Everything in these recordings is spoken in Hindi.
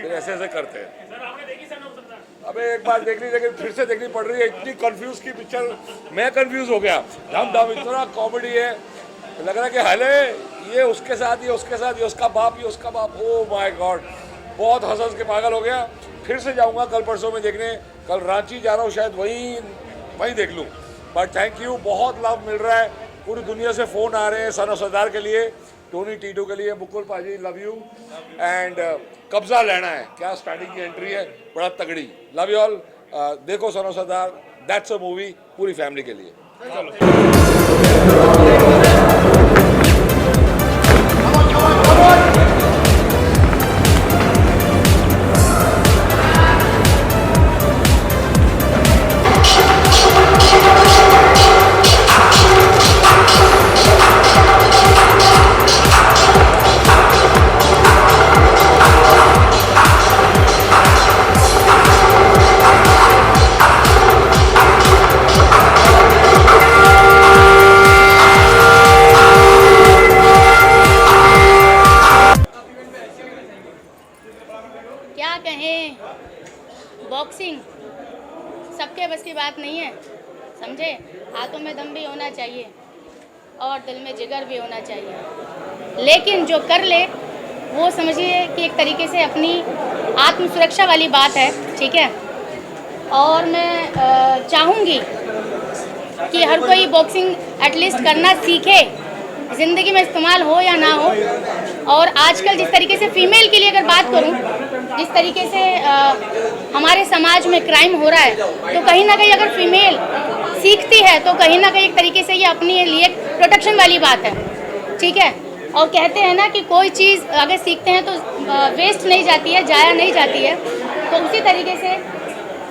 फिर ऐसे ऐसे करते हैं। अबे एक बार देख ली लेकिन फिर से देखनी पड़ रही है, इतनी कंफ्यूज की पिक्चर, मैं कंफ्यूज हो गया। धम धम इतना कॉमेडी है, लग रहा है कि हले ये उसके साथ, ये उसके साथ, ये उसका बाप, ये उसका बाप। ओ माय गॉड, बहुत हंस के पागल हो गया। फिर से जाऊंगा कल परसों में देखने, कल रांची जा रहा हूँ, शायद वहीं देख लूँ। बट थैंक यू, बहुत लाभ मिल रहा है, पूरी दुनिया से फ़ोन आ रहे हैं सन ऑफ सरदार के लिए, टोनी टीटू के लिए, मुकुल पाजी लव यू, एंड कब्जा लेना है, क्या स्टार्टिंग की एंट्री है, बड़ा तगड़ी। लव यू ऑल, देखो son of Sardar, that's a movie पूरी फैमिली के लिए। क्या कहें, बॉक्सिंग सबके बस की बात नहीं है, समझे। हाथों में दम भी होना चाहिए और दिल में जिगर भी होना चाहिए, लेकिन जो कर ले वो समझिए कि एक तरीके से अपनी आत्म सुरक्षा वाली बात है, ठीक है। और मैं चाहूँगी कि हर कोई बॉक्सिंग एटलीस्ट करना सीखे, ज़िंदगी में इस्तेमाल हो या ना हो। और आजकल जिस तरीके से फ़ीमेल के लिए अगर बात करूं, जिस तरीके से हमारे समाज में क्राइम हो रहा है, तो कहीं ना कहीं अगर फीमेल सीखती है तो कहीं ना कहीं एक तरीके से ये अपने लिए प्रोटेक्शन वाली बात है, ठीक है। और कहते हैं ना कि कोई चीज़ अगर सीखते हैं तो वेस्ट नहीं जाती है, जाया नहीं जाती है। तो उसी तरीके से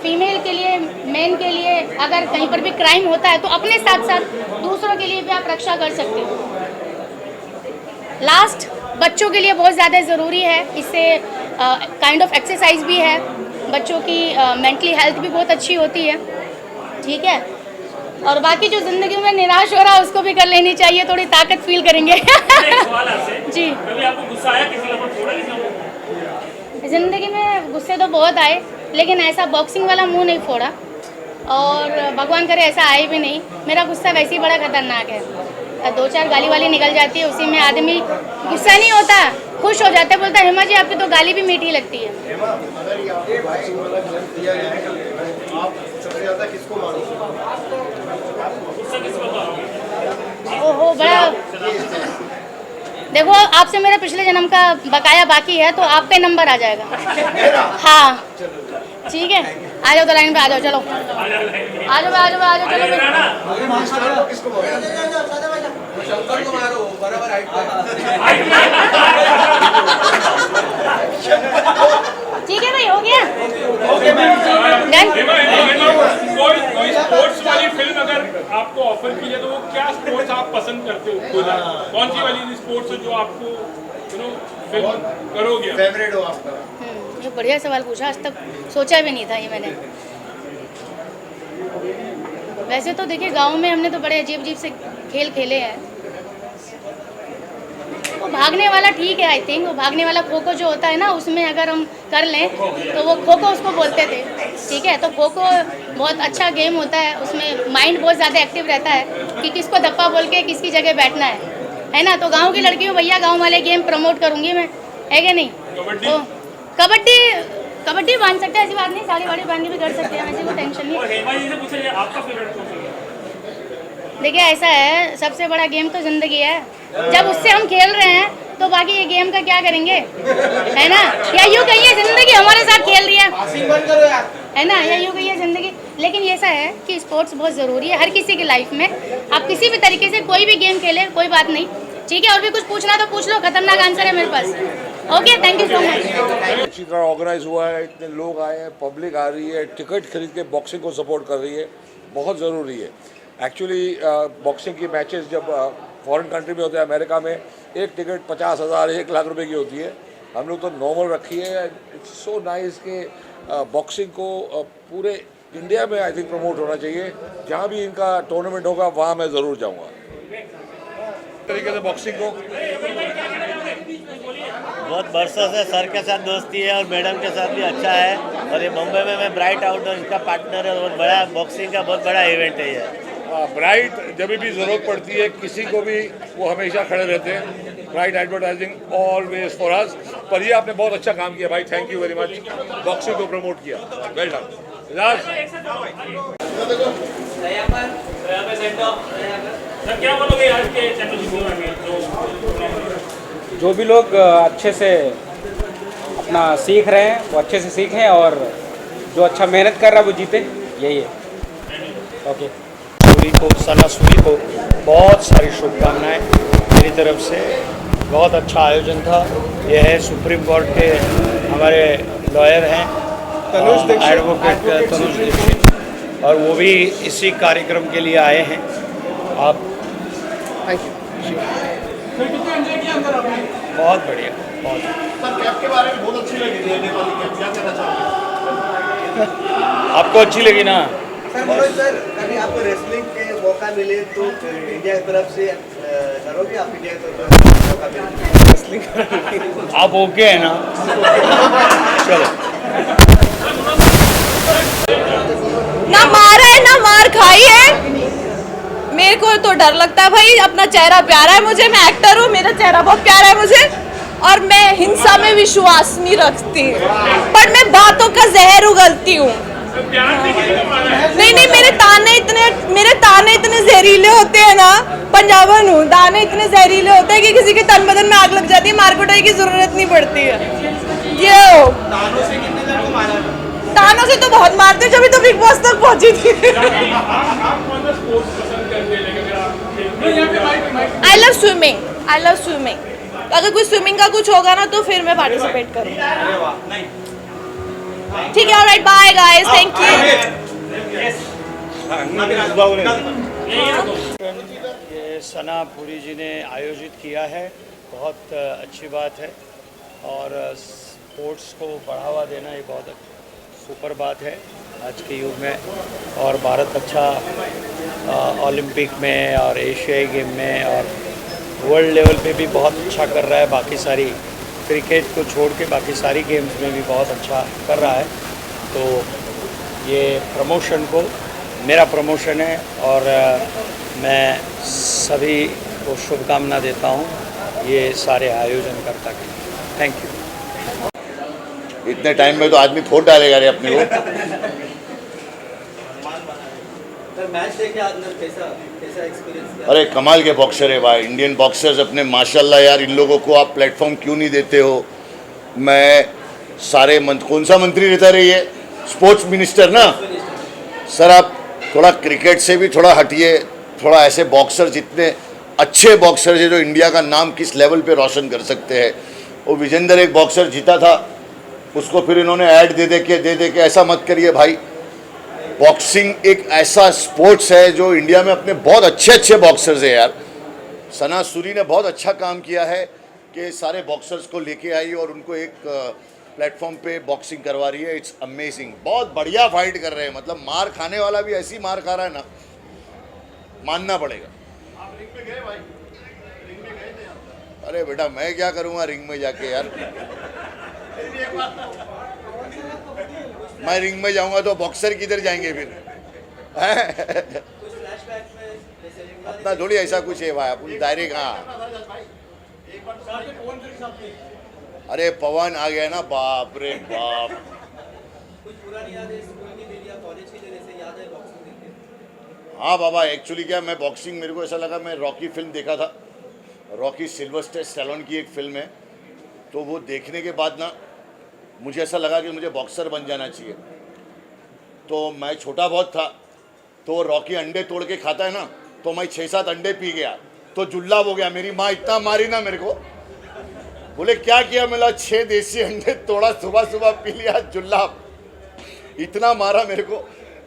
फीमेल के लिए, मेन के लिए अगर कहीं पर भी क्राइम होता है तो अपने साथ साथ दूसरों के लिए भी आप रक्षा कर सकते हो। लास्ट, बच्चों के लिए बहुत ज़्यादा ज़रूरी है, इससे काइंड ऑफ एक्सरसाइज भी है, बच्चों की मेंटली हेल्थ भी बहुत अच्छी होती है, ठीक है। और बाकी जो ज़िंदगी में निराश हो रहा है उसको भी कर लेनी चाहिए, थोड़ी ताकत फील करेंगे। जी, कभी आपको गुस्सा आया किसी के ऊपर, थोड़ा किसी ज़िंदगी में गुस्से तो बहुत आए, लेकिन ऐसा बॉक्सिंग वाला मुंह नहीं फोड़ा, और भगवान करे ऐसा आए भी नहीं। मेरा गुस्सा वैसे ही बड़ा खतरनाक है, 2-4 गाली वाली निकल जाती है, उसी में आदमी गुस्सा नहीं होता, खुश हो जाता है, बोलता है हेमा जी आपकी तो गाली भी मीठी लगती है। ओहो, बड़ा देखो, आपसे मेरा पिछले जन्म का बकाया बाकी है, तो आपका नंबर आ जाएगा। हाँ ठीक है, आ जाओ तो लाइन पे आ जाओ, चलो आ जाओ आ जाओ आ जाओ, चलो ठीक है भाई, हो गया। कोई स्पोर्ट्स वाली फिल्म अगर आपको ऑफर की जाए तो वो क्या स्पोर्ट्स आप पसंद करते हो? कौन सी वाली स्पोर्ट्स जो आपको फिल्म करोगे, फेवरेट हो आपका? ये बढ़िया सवाल पूछा, आज तक सोचा भी नहीं था ये मैंने। वैसे तो देखिए, गांव में हमने तो बड़े अजीब अजीब से खेल खेले हैं। वो भागने वाला ठीक है, आई थिंक वो भागने वाला खो खो जो होता है ना, उसमें अगर हम कर लें तो वो खो खो उसको बोलते थे, ठीक है। तो खो खो बहुत अच्छा गेम होता है, उसमें माइंड बहुत ज़्यादा एक्टिव रहता है कि किसको धप्पा बोल के किसकी जगह बैठना है ना। तो गाँव की लड़की हूँ भैया, गाँव वाले गेम प्रमोट करूँगी मैं, है क्या नहीं। तो कबड्डी बांध सकते हैं, ऐसी बात नहीं, साड़ी वाड़ी बांध के भी कर सकते हैं, ऐसी कोई टेंशन नहीं। आपका फेवरेट कौन सा? देखिए ऐसा है, सबसे बड़ा गेम तो ज़िंदगी है, जब उससे हम खेल रहे हैं तो बाकी ये गेम का क्या करेंगे, है ना। या यूँ कहिए ज़िंदगी हमारे साथ खेल रही है ना, या यूँ कहिए ज़िंदगी। लेकिन ऐसा है कि स्पोर्ट्स बहुत ज़रूरी है हर किसी की लाइफ में। आप किसी भी तरीके से कोई भी गेम खेले, कोई बात नहीं, ठीक है। और भी कुछ पूछना तो पूछ लो, खतरनाक आंसर है मेरे पास। Okay, thank you so much. अच्छी तरह ऑर्गेनाइज हुआ है, इतने लोग आए हैं, पब्लिक आ रही है, टिकट खरीद के बॉक्सिंग को सपोर्ट कर रही है, बहुत ज़रूरी है। एक्चुअली बॉक्सिंग की मैचेस जब फॉरेन कंट्री में होते हैं, अमेरिका में एक टिकट 50,000 1 लाख रुपए की होती है, हम लोग तो नॉर्मल रखी है। इट्स सो नाइस कि बॉक्सिंग को पूरे इंडिया में आई थिंक प्रमोट होना चाहिए। जहाँ भी इनका टूर्नामेंट होगा वहाँ मैं ज़रूर जाऊँगा। तरीके से बॉक्सिंग को बहुत बरसों से सर के साथ दोस्ती है और मैडम के साथ भी अच्छा है। और ये मुंबई में मैं ब्राइट आउटडोर इसका पार्टनर है। बहुत बड़ा बॉक्सिंग का बहुत बड़ा इवेंट है ये। ब्राइट जब भी ज़रूरत पड़ती है किसी को भी वो हमेशा खड़े रहते हैं। Bright advertising always for us. पर ये आपने बहुत अच्छा काम किया भाई, thank you very much. Boxing को प्रमोट किया, वेल डन। सर क्या बोलोगे आज के चैंपियनशिप में जो भी लोग अच्छे से अपना सीख रहे हैं वो अच्छे से सीखें और जो अच्छा मेहनत कर रहा है वो जीते, यही है। ओके, सूरी को, सना सूरी को बहुत सारी शुभकामनाएं मेरी तरफ से। बहुत अच्छा आयोजन था। यह है सुप्रीम कोर्ट के हमारे लॉयर हैं एडवोकेट तनुज दीक्षित, और वो भी इसी कार्यक्रम के लिए आए हैं। आप बहुत बढ़िया, बहुत सर कैप के बारे में बहुत अच्छी लगी थी नेपाली कैप, क्या कहना चाहोगे? आपको अच्छी लगी ना? सर मनोज सर, कभी आपको रेसलिंग के मौका मिले तो इंडिया की तरफ से करोगे आप? इंडिया की तरफ से मौका मिले रेसलिंग आप ओके है ना? चलो। ना मारा है ना मार खाई है। मेरे को तो डर लगता है भाई, अपना चेहरा प्यारा है मुझे, मैं एक्टर हूँ, मेरा चेहरा बहुत प्यारा है मुझे, और मैं हिंसा में विश्वास नहीं रखती, पर मैं बातों का जहर उगलती हूँ। नहीं नहीं, मेरे ताने इतने जहरीले होते हैं ना, पंजाबन हूँ, दाने इतने जहरीले होते हैं कि किसी के तन बदन में आग लग जाती है, मार कुटाई की जरूरत नहीं पड़ती है। ये हो तानों से तो बहुत मारते, जब भी तो बिग बॉस तक पहुंची थी। I love swimming, I love swimming. अगर कोई स्विमिंग का कुछ होगा ना तो फिर मैं पार्टिसिपेट करूँगी। ठीक है, alright, bye guys, thank you. ये सना पुरी जी ने आयोजित किया है, बहुत अच्छी बात है। और स्पोर्ट्स को बढ़ावा देना ये बहुत सुपर बात है आज के युग में। और भारत अच्छा ओलंपिक में और एशियाई गेम में और वर्ल्ड लेवल पे भी बहुत अच्छा कर रहा है। बाकी सारी क्रिकेट को छोड़ के बाकी सारी गेम्स में भी बहुत अच्छा कर रहा है। तो ये प्रमोशन को मेरा प्रमोशन है और मैं सभी को शुभकामना देता हूँ ये सारे आयोजनकर्ता के लिए। Thank you. इतने टाइम में तो आदमी फोड़ डालेगा रे अपने को। मैच देखे अंदर कैसा एक्सपीरियंस? अरे कमाल के बॉक्सर है भाई, इंडियन बॉक्सर्स अपने, माशाल्लाह यार। इन लोगों को आप प्लेटफॉर्म क्यों नहीं देते हो? मैं सारे कौन सा मंत्री रहता रही है? स्पोर्ट्स मिनिस्टर ना सर। आप थोड़ा क्रिकेट से भी थोड़ा हटिए, थोड़ा ऐसे बॉक्सर, जितने अच्छे बॉक्सर है जो इंडिया का नाम किस लेवल पे रोशन कर सकते हैं। वो विजेंदर एक बॉक्सर जीता था, उसको फिर इन्होंने ऐड दे दे के ऐसा मत करिए भाई। बॉक्सिंग एक ऐसा स्पोर्ट्स है जो इंडिया में अपने बहुत अच्छे बॉक्सर्स हैं यार। सना सूरी ने बहुत अच्छा काम किया है कि सारे बॉक्सर्स को लेके आई और उनको एक प्लेटफॉर्म पे बॉक्सिंग करवा रही है। इट्स अमेजिंग, बहुत बढ़िया फाइट कर रहे हैं। मतलब मार खाने वाला भी ऐसी मार खा रहा है ना, मानना पड़ेगा। आप रिंग में गए भाई? रिंग में गए थे? अरे बेटा मैं क्या करूँगा रिंग में जाके यार। मैं रिंग में जाऊंगा तो बॉक्सर किधर जाएंगे फिर? अपना थोड़ी ऐसा कुछ है भाई, अपन डायरेक्ट। हाँ, अरे पवन आ गया ना, बाप रे बाप। हाँ बाबा, एक्चुअली क्या, मैं बॉक्सिंग, मेरे को ऐसा लगा, मैं रॉकी फिल्म देखा था। रॉकी सिल्वेस्टर स्टैलोन की एक फिल्म है, तो वो देखने के बाद ना मुझे ऐसा लगा कि मुझे बॉक्सर बन जाना चाहिए। तो मैं छोटा बहुत था, तो रॉकी अंडे तोड़ के खाता है ना, तो मैं 6-7 अंडे पी गया, तो जुल्लाब हो गया। मेरी माँ इतना मारी ना मेरे को, बोले क्या किया? मेरा 6 देसी अंडे तोड़ा, सुबह पी लिया, जुल्लाब इतना मारा मेरे को।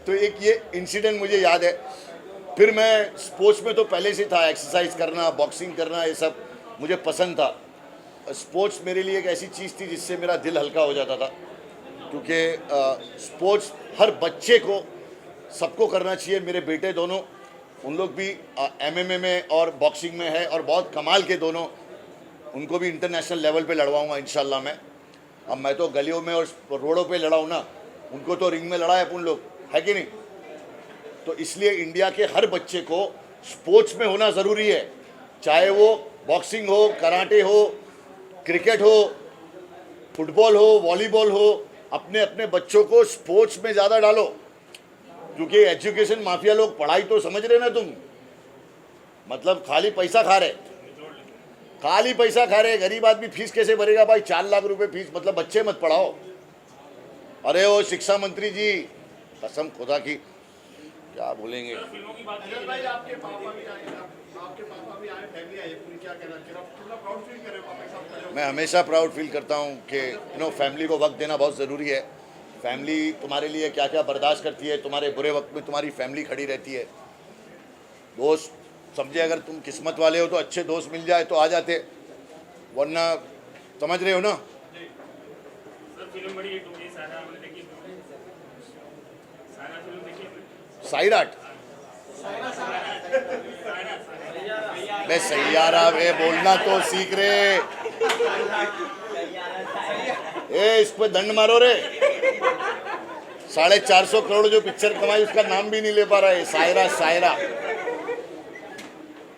तो एक ये इंसिडेंट मुझे याद है। फिर मैं स्पोर्ट्स में तो पहले से था, एक्सरसाइज करना, बॉक्सिंग करना, ये सब मुझे पसंद था। स्पोर्ट्स मेरे लिए एक ऐसी चीज़ थी जिससे मेरा दिल हल्का हो जाता था, क्योंकि स्पोर्ट्स हर बच्चे को, सबको करना चाहिए। मेरे बेटे दोनों, उन लोग भी MMA में और बॉक्सिंग में है और बहुत कमाल के दोनों। उनको भी इंटरनेशनल लेवल पे लड़वाऊंगा इंशाल्लाह मैं। अब मैं तो गलियों में और रोडों पे लड़ा हूँ ना, उनको तो रिंग में लड़ा है अपन लोग, है कि नहीं? तो इसलिए इंडिया के हर बच्चे को स्पोर्ट्स में होना ज़रूरी है, चाहे वो बॉक्सिंग हो, कराटे हो, क्रिकेट हो, फुटबॉल हो, वॉलीबॉल हो। अपने अपने बच्चों को स्पोर्ट्स में ज़्यादा डालो, क्योंकि एजुकेशन माफिया लोग पढ़ाई तो समझ रहे ना तुम, मतलब खाली पैसा खा रहे, खाली पैसा खा रहे। गरीब आदमी फीस कैसे भरेगा भाई? 4 लाख रुपए फीस, मतलब बच्चे मत पढ़ाओ। अरे वो शिक्षा मंत्री जी, कसम खुदा की क्या बोलेंगे। मैं हमेशा प्राउड फील करता हूँ कि फैमिली को वक्त देना बहुत ज़रूरी है। फैमिली तुम्हारे लिए क्या क्या बर्दाश्त करती है, तुम्हारे बुरे वक्त में तुम्हारी फैमिली खड़ी रहती है। दोस्त समझे, अगर तुम किस्मत वाले हो तो अच्छे दोस्त मिल जाए तो आ जाते, वरना समझ रहे हो ना। सायराट बे सैयारा बे बोलना तो सीख रहे। ए इस पे दंड मारो रे। 450 करोड़ जो पिक्चर कमाई उसका नाम भी नहीं ले पा रहा है। सायरा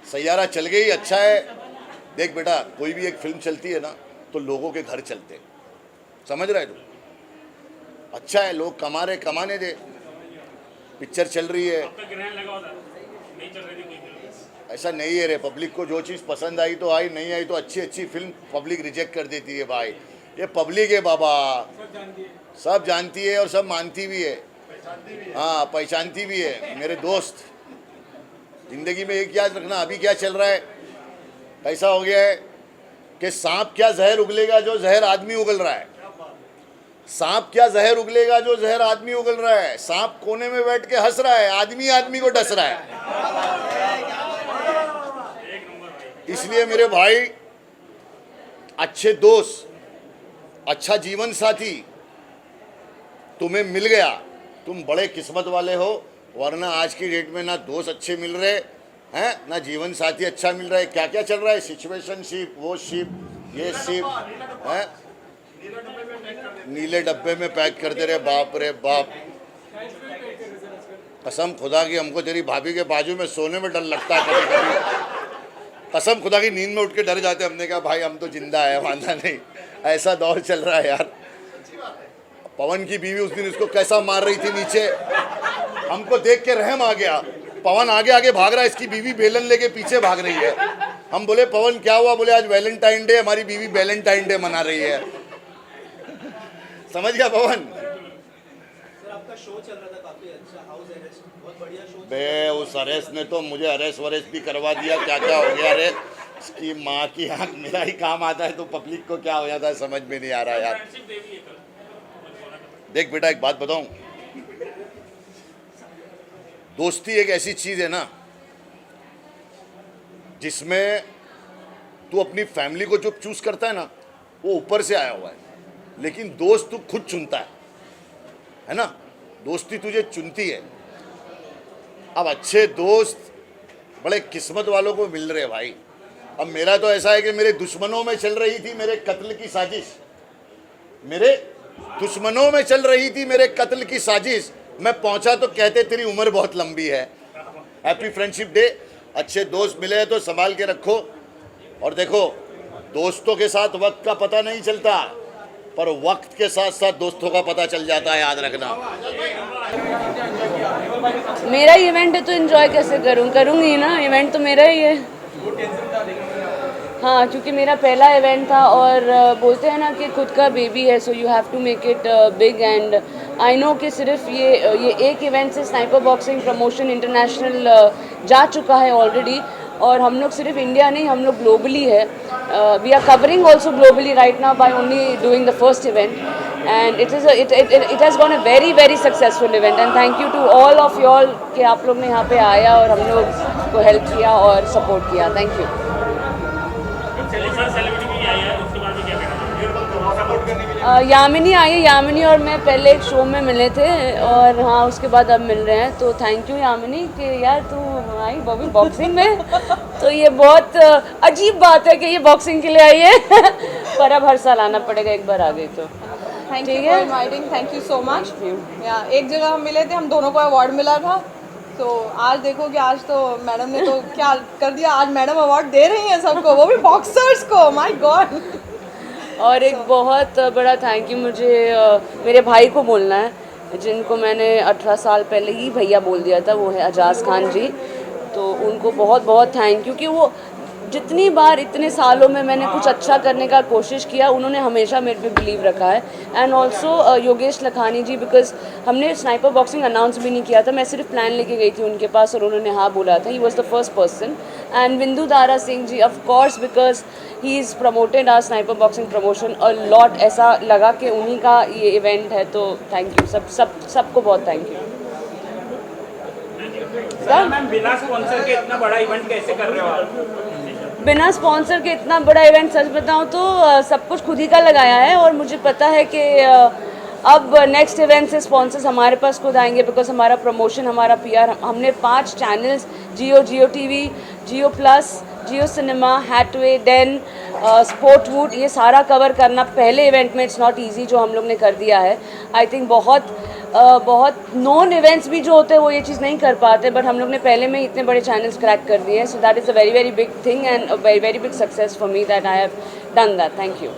सैयारा चल गई, अच्छा है। देख बेटा, कोई भी एक फिल्म चलती है ना तो लोगों के घर चलते, समझ रहा है तू? अच्छा है, लोग कमा रहे, कमाने दे। पिक्चर चल रही है, ऐसा नहीं है रे। पब्लिक को जो चीज़ पसंद आई तो आई, नहीं आई तो अच्छी अच्छी फिल्म पब्लिक रिजेक्ट कर देती है भाई। ये पब्लिक है बाबा, सब जानती है और सब मानती भी है, हाँ पहचानती भी है। मेरे दोस्त, जिंदगी में एक याद रखना, अभी क्या चल रहा है, ऐसा हो गया है कि सांप क्या जहर उगलेगा जो जहर आदमी उगल रहा है। सांप क्या जहर उगलेगा जो जहर आदमी उगल रहा है। सांप कोने में बैठ के हंस रहा है, आदमी आदमी को डस रहा है। इसलिए मेरे भाई, अच्छे दोस्त, अच्छा जीवन साथी तुम्हें मिल गया, तुम बड़े किस्मत वाले हो। वरना आज की डेट में ना दोस्त अच्छे मिल रहे हैं, ना जीवन साथी अच्छा मिल रहा है। क्या क्या चल रहा है, सिचुएशनशिप, वो शिप, ये शिप है, नीले डब्बे में पैक कर दे रहे। बाप रे बाप, कसम खुदा की हमको तेरी भाभी के बाजू में सोने में डर लगता है कभी कभी। कसम खुदा की नींद में उठ के डर जाते। हमने कहा भाई हम तो जिंदा है, वादा नहीं। ऐसा दौर चल रहा है यार। पवन की बीवी उस दिन उसको कैसा मार रही थी नीचे, हमको देख के रहम आ गया। पवन आगे आगे भाग रहा है, इसकी बीवी बेलन लेके पीछे भाग रही है। हम बोले पवन क्या हुआ? बोले आज वैलेंटाइन डे, हमारी बीवी वैलेंटाइन डे मना रही है। समझ गया पवन? सर आपका शो चल रहा था काफी अच्छा, हाउस अरेस्ट, बहुत बढ़िया शो। बे उस अरेस्ट ने तो मुझे अरेस्ट वरेस्ट भी करवा दिया। क्या क्या हो गया रे, इसकी माँ की आँख। मेरा ही काम आता है तो पब्लिक को क्या हो जाता है समझ में नहीं आ रहा यार। देख बेटा, एक बात बताऊं, दोस्ती एक ऐसी चीज है ना जिसमें तू अपनी फैमिली को जो चूज करता है ना वो ऊपर से आया हुआ है, लेकिन दोस्त तू खुद चुनता है ना। दोस्ती तुझे चुनती है। अब अच्छे दोस्त बड़े किस्मत वालों को मिल रहे भाई। अब मेरा तो ऐसा है कि मेरे दुश्मनों में चल रही थी मेरे कत्ल की साजिश, मेरे दुश्मनों में चल रही थी मेरे कत्ल की साजिश। मैं पहुंचा तो कहते तेरी उम्र बहुत लंबी है। Happy friendship day. अच्छे दोस्त मिले तो संभाल के रखो। और देखो, दोस्तों के साथ वक्त का पता नहीं चलता, पर वक्त के साथ साथ दोस्तों का पता चल जाता है, याद रखना। मेरा इवेंट है तो एंजॉय कैसे करूँगी ना, इवेंट तो मेरा ही है। हाँ, क्योंकि मेरा पहला इवेंट था और बोलते हैं ना कि खुद का बेबी है, so you have to make it big. And I know कि सिर्फ ये एक इवेंट से स्नाइपर बॉक्सिंग प्रमोशन इंटरनेशनल जा चुका है ऑलरेडी। और हम लोग सिर्फ इंडिया नहीं, हम लोग ग्लोबली है। We are covering also globally right now by only doing the first event. And it has gone a very very successful event. And thank you to all of you all कि आप लोग ने यहाँ पे आया और हम लोग को हेल्प किया और सपोर्ट किया। Thank you. यामिनी आई है। यामिनी और मैं पहले एक शो में मिले थे और हाँ उसके बाद अब मिल रहे हैं, तो थैंक यू यामिनी कि यार तू आई वो भी बॉक्सिंग में। तो ये बहुत अजीब बात है कि ये बॉक्सिंग के लिए आई है पर अब हर साल आना पड़ेगा, एक बार आ गई तो thank you for inviting, thank you so much. या एक जगह हम मिले थे, हम दोनों को अवार्ड मिला था, तो आज देखो कि आज तो मैडम ने तो क्या कर दिया, आज मैडम अवार्ड दे रही हैं सबको, वो भी बॉक्सर्स को, माय गॉड। और एक बहुत बड़ा थैंक यू मुझे मेरे भाई को बोलना है, जिनको मैंने 18 साल पहले ही भैया बोल दिया था, वो है अजाज खान जी। तो उनको बहुत बहुत थैंक यू कि वो जितनी बार इतने सालों में मैंने कुछ अच्छा करने का कोशिश किया, उन्होंने हमेशा मेरे पे बिलीव रखा है। And also Yogesh Lakhani ji, because हमने स्नाइपर बॉक्सिंग अनाउंस भी नहीं किया था, मैं सिर्फ प्लान लेके गई थी उनके पास और उन्होंने हाँ बोला था, he was the first person. And Bindu Dara Singh ji, of course because he is promoted our sniper boxing promotion a lot, ऐसा लगा कि उन्हीं का ये इवेंट है, तो थैंक यू सबको बहुत थैंक यू। मैम बिना स्पॉन्सर के इतना बड़ा इवेंट कैसे कर रहे हो आप? बिना स्पॉन्सर के इतना बड़ा इवेंट, सच बताऊं तो सब कुछ खुद ही का लगाया है और मुझे पता है कि अब नेक्स्ट इवेंट से स्पॉन्सर्स हमारे पास खुद आएंगे, बिकॉज हमारा प्रमोशन, हमारा पीआर, हमने 5 channels Jio TV, Jio Plus, Jio Cinema, Hathway, Den, sport wood, ये सारा कवर करना पहले इवेंट में इट्स नॉट ईजी, जो हम लोग ने कर दिया है। आई थिंक बहुत नॉन इवेंट्स भी जो होते हैं वो ये चीज़ नहीं कर पाते, बट हम लोग ने पहले में इतने बड़े चैनल्स क्रैक कर दिए हैं, so that is a very very big thing and a very very big success for me that I have done that. Thank you.